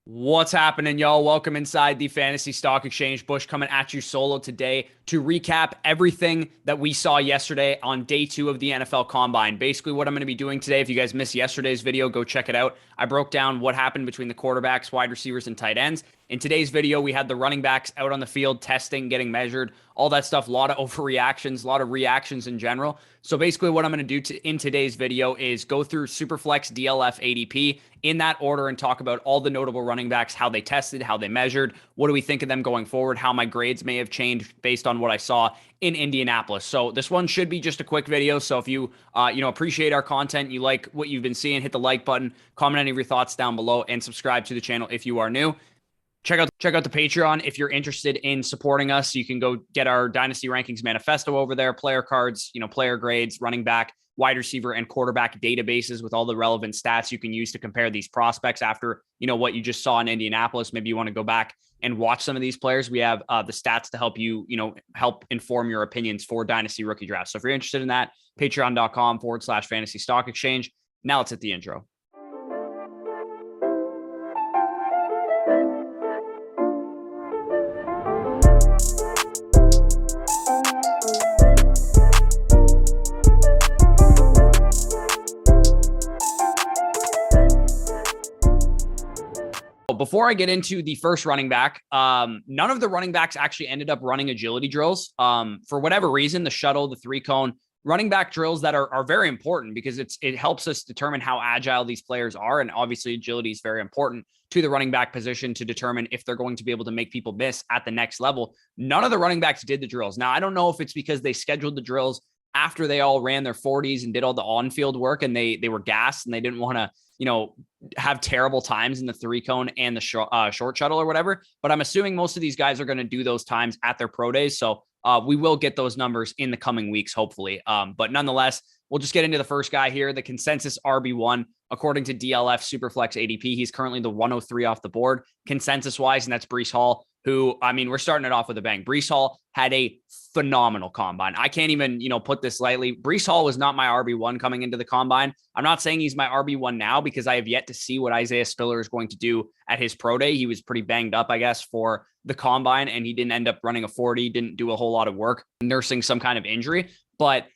What's happening, y'all? Welcome inside the Fantasy Stock Exchange. Bush coming at you solo today to recap everything that we saw yesterday on day 2 of the NFL Combine. Basically, what I'm going to be doing today, if you guys missed yesterday's video, go check it out. I broke down what happened between the quarterbacks, wide receivers, and tight ends. In today's video, we had the running backs out on the field, testing, getting measured, all that stuff. A lot of overreactions, a lot of reactions in general. So basically what I'm going to do in today's video is go through Superflex, DLF, ADP in that order and talk about all the notable running backs, how they tested, how they measured, what do we think of them going forward, how my grades may have changed based on what I saw in Indianapolis. So this one should be just a quick video. So if you appreciate our content, you like what you've been seeing, hit the like button, comment any of your thoughts down below, and subscribe to the channel if you are new. Check out the Patreon if you're interested in supporting us. You can go get our Dynasty Rankings Manifesto over there, player cards, player grades, running back, wide receiver, and quarterback databases with all the relevant stats you can use to compare these prospects after, what you just saw in Indianapolis. Maybe you want to go back and watch some of these players. We have the stats to help you, help inform your opinions for Dynasty Rookie Draft. So if you're interested in that, patreon.com/fantasy stock exchange. Now let's hit the intro. Before I get into the first running back, none of the running backs actually ended up running agility drills. For whatever reason, the shuttle, the 3-cone, running back drills that are very important because it helps us determine how agile these players are. And obviously agility is very important to the running back position to determine if they're going to be able to make people miss at the next level. None of the running backs did the drills. Now, I don't know if it's because they scheduled the drills after they all ran their 40s and did all the on-field work and they were gassed and they didn't want to, have terrible times in the 3-cone and the short shuttle or whatever. But I'm assuming most of these guys are going to do those times at their pro days. So we will get those numbers in the coming weeks, hopefully. But nonetheless, we'll just get into the first guy here, the consensus RB1, according to DLF Superflex ADP. He's currently the 103 off the board consensus wise. And that's Breece Hall, who, we're starting it off with a bang. Breece Hall had a phenomenal combine. I can't even, put this lightly. Breece Hall was not my RB1 coming into the combine. I'm not saying he's my RB1 now because I have yet to see what Isaiah Spiller is going to do at his pro day. He was pretty banged up, I guess, for the combine, and he didn't end up running a 40, didn't do a whole lot of work, nursing some kind of injury. But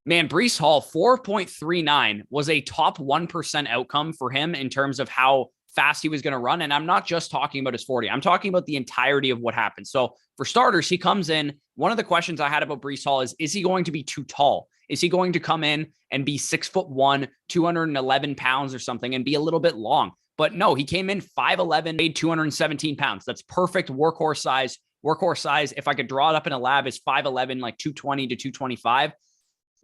man, Breece Hall, 4.39 was a top 1% outcome for him in terms of how fast he was going to run. And I'm not just talking about his 40. I'm talking about the entirety of what happened. So for starters, he comes in. One of the questions I had about Breece Hall is he going to be too tall? Is he going to come in and be 6'1", 211 pounds or something and be a little bit long? But no, he came in 5'11", weighed 217 pounds. That's perfect workhorse size. Workhorse size, if I could draw it up in a lab, is 5'11", like 220 to 225.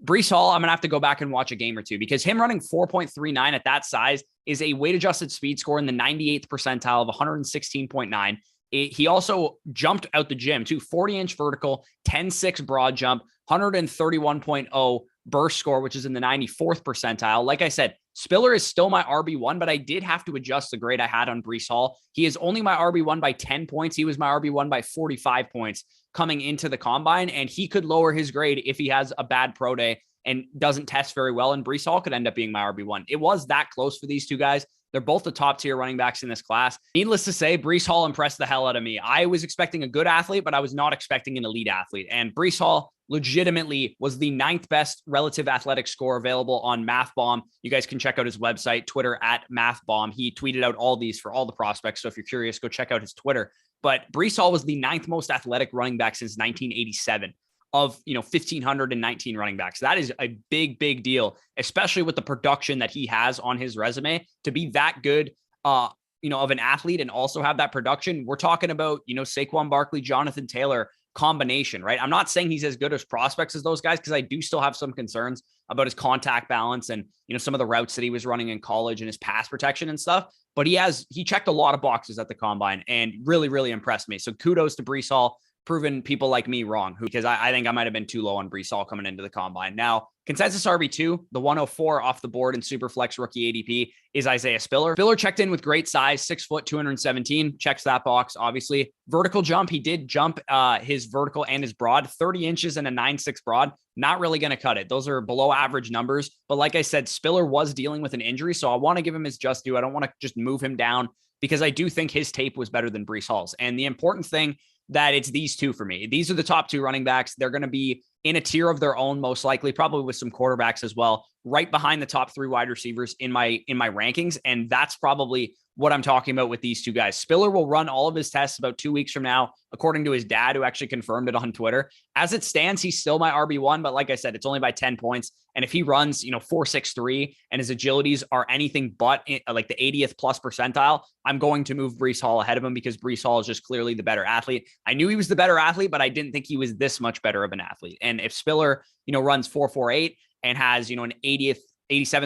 Breece Hall, I'm going to have to go back and watch a game or two because him running 4.39 at that size is a weight-adjusted speed score in the 98th percentile of 116.9. He also jumped out the gym too, 40-inch vertical, 10.6 broad jump, 131.0 burst score, which is in the 94th percentile. Like I said, Spiller is still my RB1, but I did have to adjust the grade I had on Breece Hall. He is only my RB1 by 10 points. He was my RB1 by 45 points coming into the combine, and he could lower his grade if he has a bad pro day and doesn't test very well, and Breece Hall could end up being my RB1. It was that close for these two guys. They're both the top tier running backs in this class. Needless to say, Breece Hall impressed the hell out of me. I was expecting a good athlete, but I was not expecting an elite athlete. And Breece Hall legitimately was the 9th best relative athletic score available on MathBomb. You guys can check out his website, Twitter @MathBomb. He tweeted out all these for all the prospects. So if you're curious, go check out his Twitter. But Breece Hall was the 9th most athletic running back since 1987. Of 1,519 running backs. That is a big, big deal, especially with the production that he has on his resume to be that good, of an athlete and also have that production. We're talking about, Saquon Barkley, Jonathan Taylor combination, right? I'm not saying he's as good as prospects as those guys because I do still have some concerns about his contact balance and, some of the routes that he was running in college and his pass protection and stuff. But he checked a lot of boxes at the combine and really, really impressed me. So kudos to Breece Hall. Proven people like me wrong because I think I might have been too low on Breece Hall coming into the combine. Now, consensus RB2, the 104 off the board in Superflex rookie ADP is Isaiah Spiller. Spiller checked in with great size, 6 foot, 217, checks that box, obviously. Vertical jump, he did jump his vertical and his broad, 30 inches and a 9.6 broad. Not really going to cut it. Those are below average numbers. But like I said, Spiller was dealing with an injury, so I want to give him his just due. I don't want to just move him down because I do think his tape was better than Breece Hall's. And the important thing that it's these two for me. These are the top two running backs. They're going to be in a tier of their own, most likely, probably with some quarterbacks as well, right behind the top three wide receivers in my rankings. And that's probably what I'm talking about with these two guys. Spiller will run all of his tests about 2 weeks from now, according to his dad, who actually confirmed it on Twitter. As it stands, he's still my RB1, but like I said, it's only by 10 points. And if he runs, 4.63 and his agilities are anything but like the 80th plus percentile, I'm going to move Breece Hall ahead of him because Breece Hall is just clearly the better athlete. I knew he was the better athlete, but I didn't think he was this much better of an athlete. And if Spiller, runs 4.48 and has, an 87th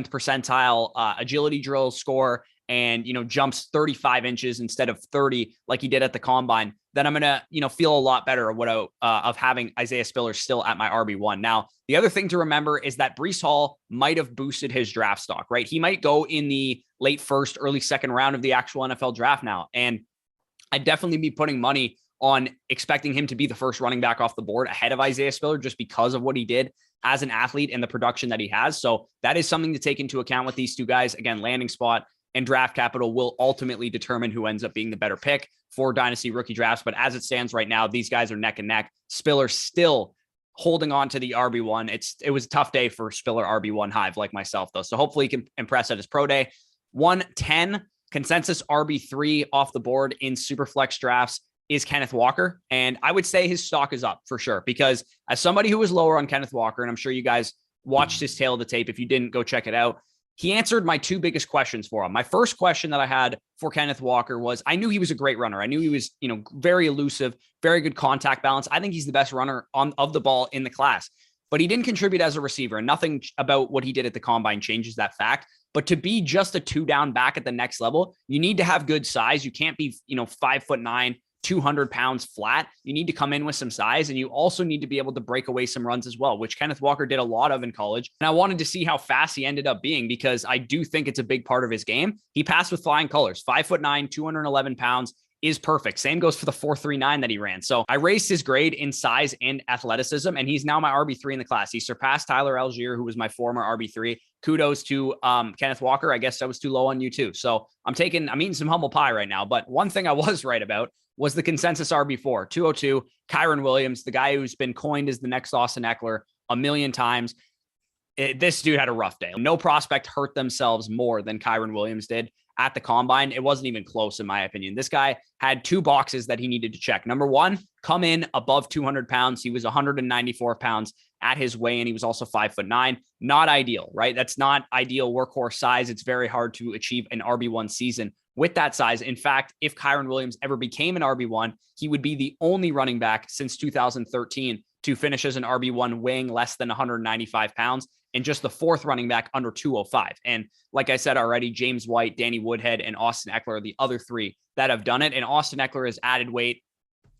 percentile agility drill score and, jumps 35 inches instead of 30 like he did at the combine, then I'm going to, feel a lot better of having Isaiah Spiller still at my RB1. Now, the other thing to remember is that Breece Hall might have boosted his draft stock, right? He might go in the late first, early second round of the actual NFL draft now. And I'd definitely be putting money on expecting him to be the first running back off the board ahead of Isaiah Spiller just because of what he did as an athlete and the production that he has. So that is something to take into account with these two guys. Again, landing spot and draft capital will ultimately determine who ends up being the better pick for Dynasty rookie drafts. But as it stands right now, these guys are neck and neck. Spiller still holding on to the RB1. It was a tough day for Spiller RB1 hive like myself, though. So hopefully he can impress at his pro day. 110 consensus RB3 off the board in Superflex drafts is Kenneth Walker. And I would say his stock is up for sure, because as somebody who was lower on Kenneth Walker, and I'm sure you guys watched his tail of the tape, if you didn't, go check it out. He answered my two biggest questions for him. My first question that I had for Kenneth Walker was, I knew he was a great runner. I knew he was, very elusive, very good contact balance. I think he's the best runner of the ball in the class, but he didn't contribute as a receiver, and nothing about what he did at the combine changes that fact. But to be just a 2-down back at the next level, you need to have good size. You can't be, 5'9", 200 pounds flat. You need to come in with some size, and you also need to be able to break away some runs as well, which Kenneth Walker did a lot of in college. And I wanted to see how fast he ended up being, because I do think it's a big part of his game. He passed with flying colors. 5'9", 211 pounds is perfect. Same goes for the 4.39 that he ran. So I raised his grade in size and athleticism, and he's now my RB3 in the class. He surpassed Tyler Allgeier, who was my former RB3. Kudos to Kenneth Walker. I guess I was too low on you too. So I'm eating some humble pie right now. But one thing I was right about was the consensus RB4, 202, Kyren Williams, the guy who's been coined as the next Austin Eckler a million times. This dude had a rough day. No prospect hurt themselves more than Kyren Williams did at the combine. It wasn't even close, in my opinion. This guy had two boxes that he needed to check. Number one, come in above 200 pounds. He was 194 pounds at his weigh-in. He was also 5'9". Not ideal, right? That's not ideal workhorse size. It's very hard to achieve an RB1 season with that size. In fact, if Kyren Williams ever became an RB1, he would be the only running back since 2013 to finish as an RB1 weighing less than 195 pounds, and just the fourth running back under 205. And like I said already, James White, Danny Woodhead, and Austin Eckler are the other three that have done it. And Austin Eckler has added weight.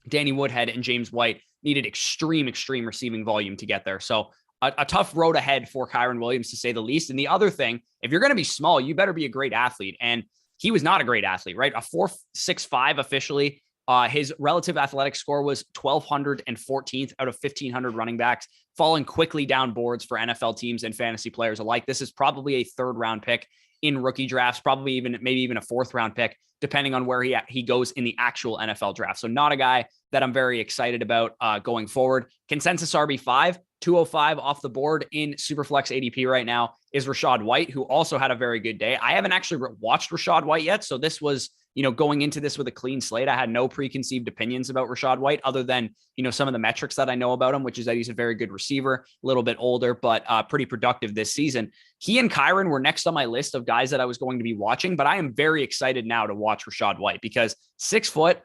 Danny Woodhead and James White needed extreme receiving volume to get there. So a tough road ahead for Kyren Williams, to say the least. And the other thing, if you're going to be small, you better be a great athlete. And he was not a great athlete, right? A 4.65 officially. His relative athletic score was 1,214th out of 1,500 running backs, falling quickly down boards for NFL teams and fantasy players alike. This is probably a third-round pick in rookie drafts, probably maybe even a fourth-round pick, depending on where he goes in the actual NFL draft. So not a guy that I'm very excited about going forward. Consensus RB5, 205 off the board in Superflex ADP right now is Rachaad White, who also had a very good day. I haven't actually watched Rachaad White yet, so this was, going into this with a clean slate. I had no preconceived opinions about Rachaad White other than, some of the metrics that I know about him, which is that he's a very good receiver, a little bit older, but pretty productive this season. He and Kyren were next on my list of guys that I was going to be watching, but I am very excited now to watch Rachaad White because 6 foot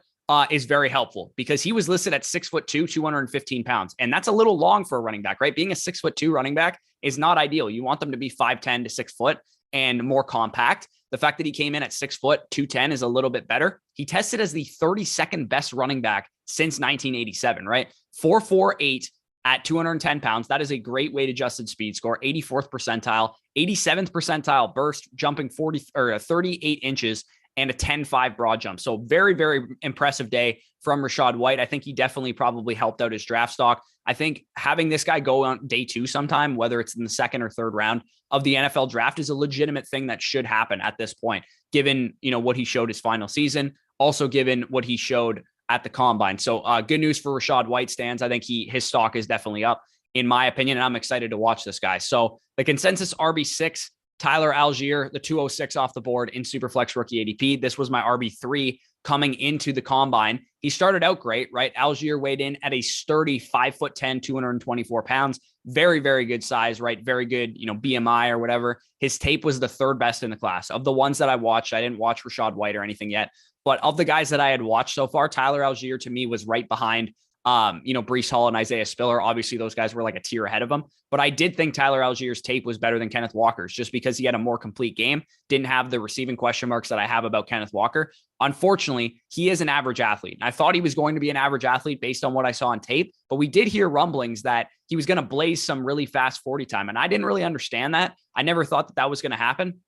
is very helpful, because he was listed at 6'2", 215 pounds. And that's a little long for a running back, right? Being a 6'2" running back is not ideal. You want them to be 5'10" to 6 foot and more compact. The fact that he came in at 6 foot, 210 is a little bit better. He tested as the 32nd best running back since 1987, right? 4.48 at 210 pounds. That is a great weight adjusted speed score. 84th percentile, 87th percentile burst, jumping 38 inches, and a 10.5 broad jump. So very, very impressive day from Rachaad White. I think he definitely probably helped out his draft stock. I think having this guy go on day 2 sometime, whether it's in the 2nd or 3rd round of the NFL draft, is a legitimate thing that should happen at this point, given, what he showed his final season, also given what he showed at the combine. So good news for Rachaad White stands. I think his stock is definitely up, in my opinion, and I'm excited to watch this guy. So the consensus RB6, Tyler Allgeier, the 206 off the board in Superflex rookie ADP. This was my RB3 coming into the combine. He started out great, right? Allgeier weighed in at a sturdy 5'10", 224 pounds. Very, very good size, right? Very good, BMI or whatever. His tape was the 3rd best in the class. Of the ones that I watched, I didn't watch Rachaad White or anything yet, but of the guys that I had watched so far, Tyler Allgeier to me was right behind Breece Hall and Isaiah Spiller. Obviously, those guys were like a tier ahead of him. But I did think Tyler Allgeier's tape was better than Kenneth Walker's, just because he had a more complete game, didn't have the receiving question marks that I have about Kenneth Walker. Unfortunately, he is an average athlete. I thought he was going to be an average athlete based on what I saw on tape, but we did hear rumblings that he was going to blaze some really fast 40 time. And I didn't really understand that. I never thought that was going to happen,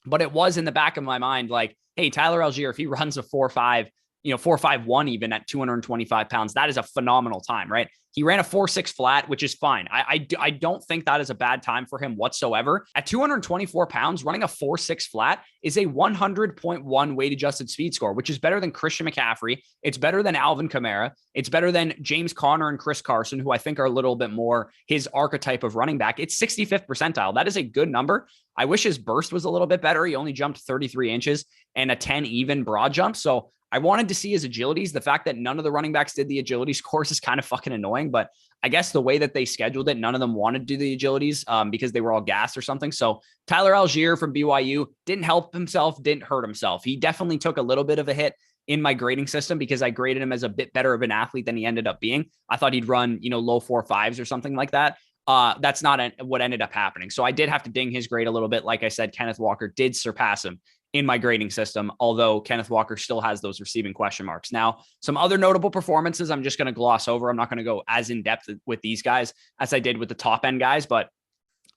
but it was in the back of my mind like, hey, Tyler Allgeier, if he runs a 4.5, 4.51 even at 225 pounds, that is a phenomenal time, right? He ran a 4.6 flat, which is fine. I don't think that is a bad time for him whatsoever. At 224 pounds, running a 4.6 flat is a 100.1 weight adjusted speed score, which is better than Christian McCaffrey. It's better than Alvin Kamara. It's better than James Conner and Chris Carson, who I think are a little bit more his archetype of running back. It's 65th percentile. That is a good number. I wish his burst was a little bit better. He only jumped 33 inches and a 10 even broad jump. So I wanted to see his agilities. The fact that none of the running backs did the agility scores is kind of fucking annoying, but I guess the way that they scheduled it, none of them wanted to do the agilities because they were all gassed or something. So Tyler Allgeier from BYU didn't help himself, didn't hurt himself. He definitely took a little bit of a hit in my grading system because I graded him as a bit better of an athlete than he ended up being. I thought he'd run, low 4.5s or something like that. That's not what ended up happening. So I did have to ding his grade a little bit. Like I said, Kenneth Walker did surpass him in my grading system, although Kenneth Walker still has those receiving question marks. Now, some other notable performances I'm just going to gloss over. I'm not going to go as in depth with these guys as I did with the top end guys, but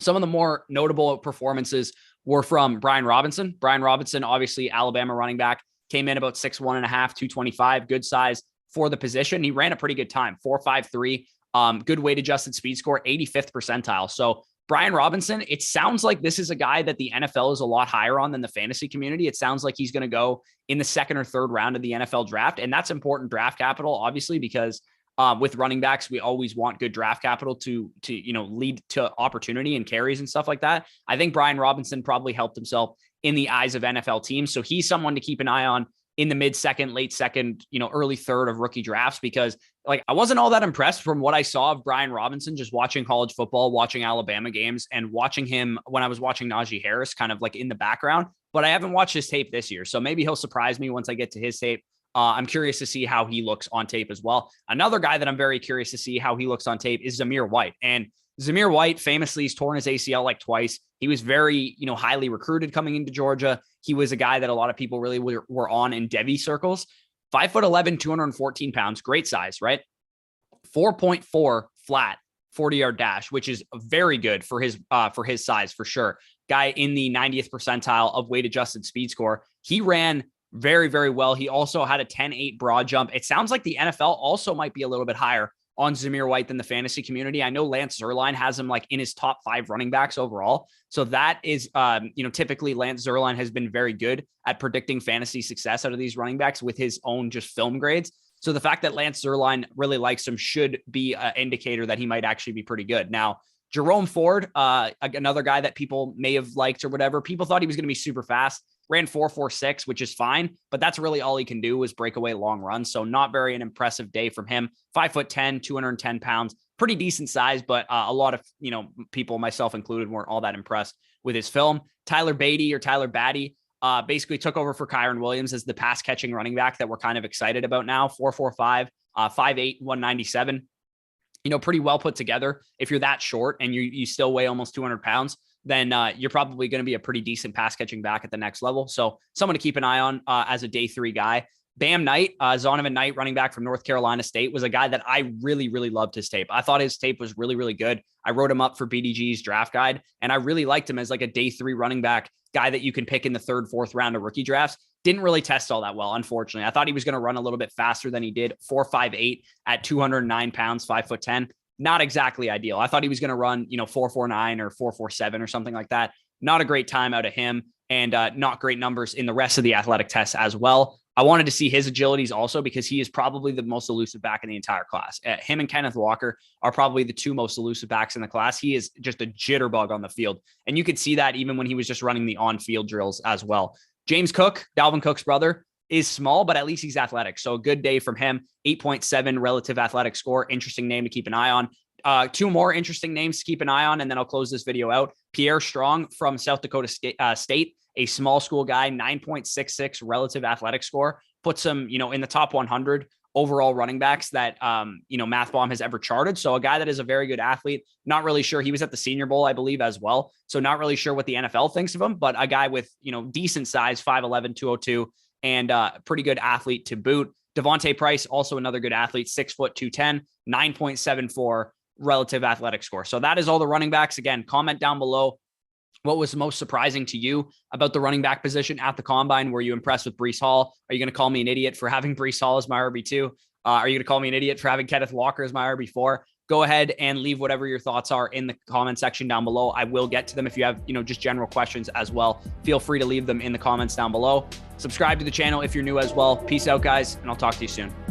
some of the more notable performances were from Brian Robinson. Brian Robinson, obviously Alabama running back, came in about 6'1.5", 225, good size for the position. He ran a pretty good time, 4.53, good weight adjusted speed score, 85th percentile. So Brian Robinson, it sounds like this is a guy that the NFL is a lot higher on than the fantasy community. It sounds like he's going to go in the 2nd or 3rd round of the NFL draft. And that's important draft capital, obviously, because with running backs, we always want good draft capital to lead to opportunity and carries and stuff like that. I think Brian Robinson probably helped himself in the eyes of NFL teams. So he's someone to keep an eye on in the mid-2nd, late 2nd, early 3rd of rookie drafts, because I wasn't all that impressed from what I saw of Brian Robinson, just watching college football, watching Alabama games, and watching him when I was watching Najee Harris kind of in the background. But I haven't watched his tape this year. So maybe he'll surprise me once I get to his tape. I'm curious to see how he looks on tape as well. Another guy that I'm very curious to see how he looks on tape is Zamir White. And Zamir White famously has torn his ACL twice. He was very, highly recruited coming into Georgia. He was a guy that a lot of people really were on in Devy circles. 5'11", 214 pounds, great size, right? 4.4 flat 40-yard dash, which is very good for his size for sure. Guy in the 90th percentile of weight adjusted speed score. He ran very, very well. He also had a 10.8 broad jump. It sounds like the NFL also might be a little bit higher on Zamir White than the fantasy community. I know Lance Zierlein has him in his top 5 running backs overall. So that is, typically Lance Zierlein has been very good at predicting fantasy success out of these running backs with his own just film grades. So the fact that Lance Zierlein really likes him should be an indicator that he might actually be pretty good. Now, Jerome Ford, another guy that people may have liked or whatever, people thought he was going to be super fast. Ran 4.46, which is fine, but that's really all he can do is breakaway long runs. So not very an impressive day from him. 5'10", 210 pounds, pretty decent size, but a lot of, people, myself included, weren't all that impressed with his film. Tyler Batty, basically took over for Kyren Williams as the pass catching running back that we're kind of excited about now. 4.45, 5'8", 197. Pretty well put together. If you're that short and you still weigh almost 200 pounds, then you're probably going to be a pretty decent pass catching back at the next level. So someone to keep an eye on as a day 3 guy. Bam Knight, Zonovan Knight, running back from North Carolina State, was a guy that I really, really loved his tape. I thought his tape was really, really good. I wrote him up for BDG's draft guide, and I really liked him as like a day 3 running back guy that you can pick in the 3rd, 4th round of rookie drafts. Didn't really test all that well, unfortunately. I thought he was going to run a little bit faster than he did. 4.58 at 209 pounds, 5'10". Not exactly ideal. I thought he was going to run, 4.49 or 4.47 or something like that. Not a great time out of him, and not great numbers in the rest of the athletic tests as well. I wanted to see his agilities also because he is probably the most elusive back in the entire class. Him and Kenneth Walker are probably the 2 most elusive backs in the class. He is just a jitterbug on the field. And you could see that even when he was just running the on-field drills as well. James Cook, Dalvin Cook's brother, is small, but at least he's athletic. So a good day from him. 8.7 relative athletic score. Interesting name to keep an eye on. 2 more interesting names to keep an eye on, and then I'll close this video out. Pierre Strong from South Dakota State, a small school guy, 9.66 relative athletic score, puts him, in the top 100 overall running backs that, Math Bomb has ever charted. So a guy that is a very good athlete. Not really sure. He was at the Senior Bowl, I believe, as well. So not really sure what the NFL thinks of him, but a guy with, decent size, 5'11", 202, and pretty good athlete to boot. Devontae Price, also another good athlete, 6 foot 210, 9.74 relative athletic score. So that is all the running backs. Again, comment down below. What was most surprising to you about the running back position at the combine? Were you impressed with Breece Hall? Are you going to call me an idiot for having Breece Hall as my RB2? Are you going to call me an idiot for having Kenneth Walker as my RB4? Go ahead and leave whatever your thoughts are in the comment section down below. I will get to them. If you have, just general questions as well, feel free to leave them in the comments down below. Subscribe to the channel if you're new as well. Peace out, guys, and I'll talk to you soon.